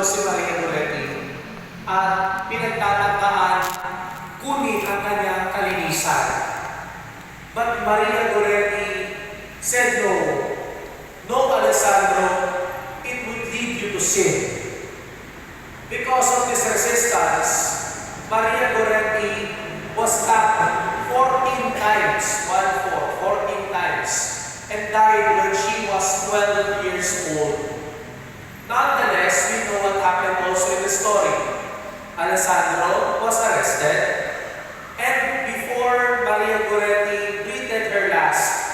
Alessandro si Maria Goretti at pinagtatangkaan kunin ang kanyang kalinisan. But Maria Goretti said no. No, Alessandro, it would lead you to sin. Because of this resistance, Maria Goretti was stabbed 14 times, 14 times, and died when she was 12 years old. Nonetheless, we know what happened also in the story. Alessandro was arrested, and before Maria Goretti breathed her last,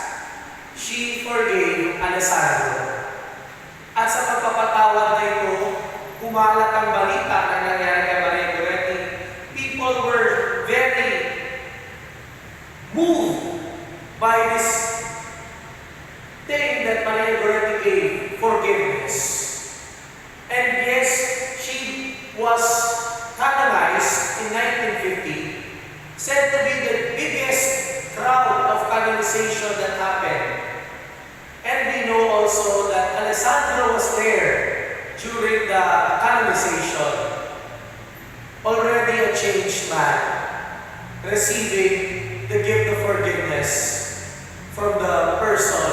she forgave Alessandro. At sa pagpapatawad na ito, kumalat ang balita na nangyari kay Maria Goretti. People were very moved by this thing that Maria Goretti gave, forgiveness. And yes, she was canonized in 1950, said to be the biggest crowd of canonization that happened. And we know also that Alessandro was there during the canonization, already a changed man, receiving the gift of forgiveness from the person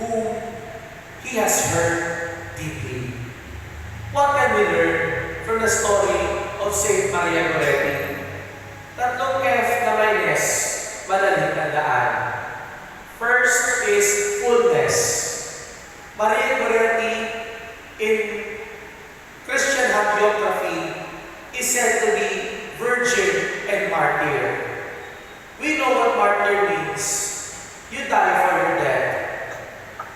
whom he has hurt deeply. What can we learn from the story of Saint Maria Goretti? Tatlong F na may S, madaling tandaan. First is fullness. Maria Goretti, in Christian hagiography, is said to be virgin and martyr. We know what martyr means. You die for your death.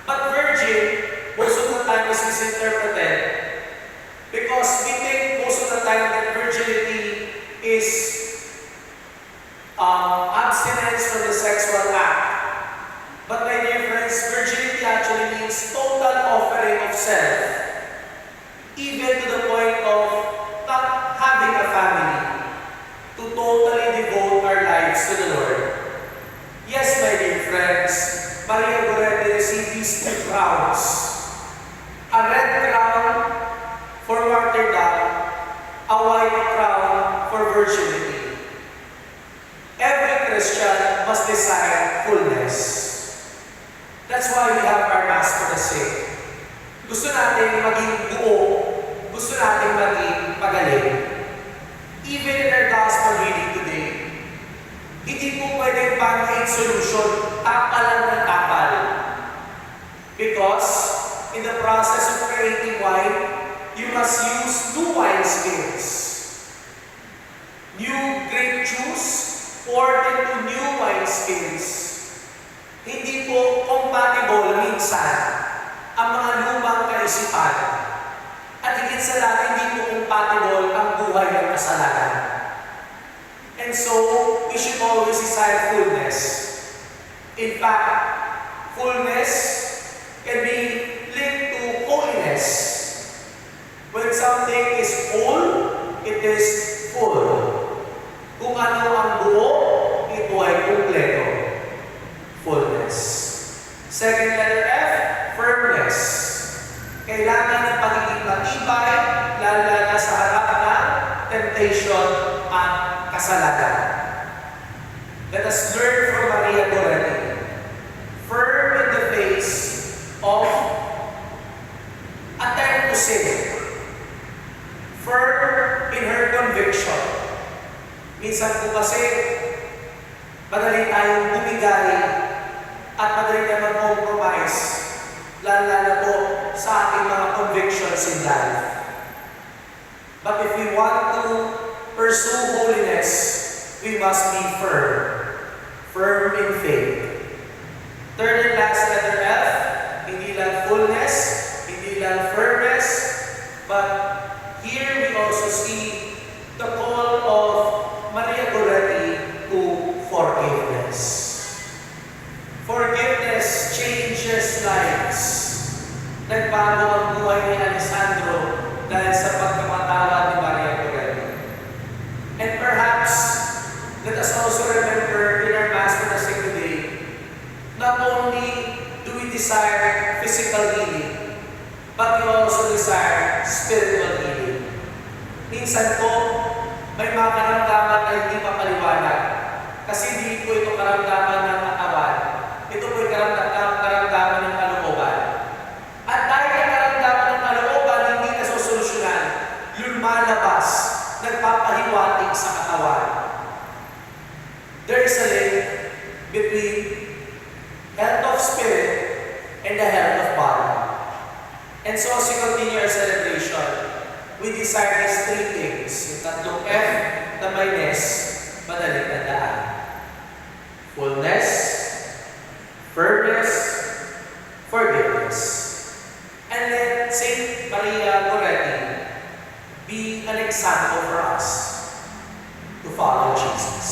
But virgin, most of the time is misinterpreted because we think most of the time that virginity is abstinence from the sexual act. But my dear friends, virginity actually means total offering of self, even to the point of not having a family, to totally devote our lives to the Lord. Yes, my dear friends, Maria Goretti received these two crowns. A red crown for martyrdom, a white crown for virginity. Every Christian must desire fullness. That's why we have our Mass for the sick. Gusto natin maging buo, gusto natin maging magaling. Even in our gospel reading today, hindi po pwedeng band-aid solution, tapalan ng tapal. Because in the process of creating wine, you must use 2 wineskins. New grape juice poured into new wineskins. Hindi po compatible minsan ang mga lumang kaisipan. At higit sa lahat, hindi po compatible ang buhay ng kasalanan. And so, we should always desire fullness. In fact, fullness can be linked to holiness. When something is whole, it is full. Kung ano ang buo, ito ay kumpleto. Fullness. Second letter F, firmness. Kailangan ng pagiging matibay, lalo na sa harap ng temptation at kasalanan. Let us learn from Maria Goretti. Firm in the face of attempt to sin. Firm in her conviction. Minsan po kasi, madali tayong bumigay at madali tayong mag-compromise, lalo na po sa ating mga convictions in life. But if we want to pursue holiness, we must be firm. Firm in faith. Third and last letter F, hindi lang fullness, hindi lang firmness, but here we also see the call of Maria Goretti to forgiveness. Forgiveness changes lives. Nagbago ang buhay ni Alessandro dahil sa pagkamatawad ni Maria Goretti. And perhaps, let us also remember in our Mass for the sick today, not only do we desire physical healing, but we also desire spiritual Minsan po, may mga karamdaman na hindi mapaliwanag. Kasi hindi po ito karamdaman ng katawan. Ito po yung karamdaman ng kalooban. At dahil ang karamdaman ng kalooban hindi nasosolusyonan, lumalabas, nagpapahiwatig sa katawan. There is a link between health of spirit and the health of body. And so as we continue our celebration, we desire these three things. Yung tatlong F na may ness, madaling tandaan. Fullness, firmness, forgiveness. And then Saint Maria Goretti be an example for us to follow Jesus.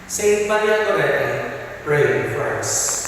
Saint Maria Goretti, pray for us.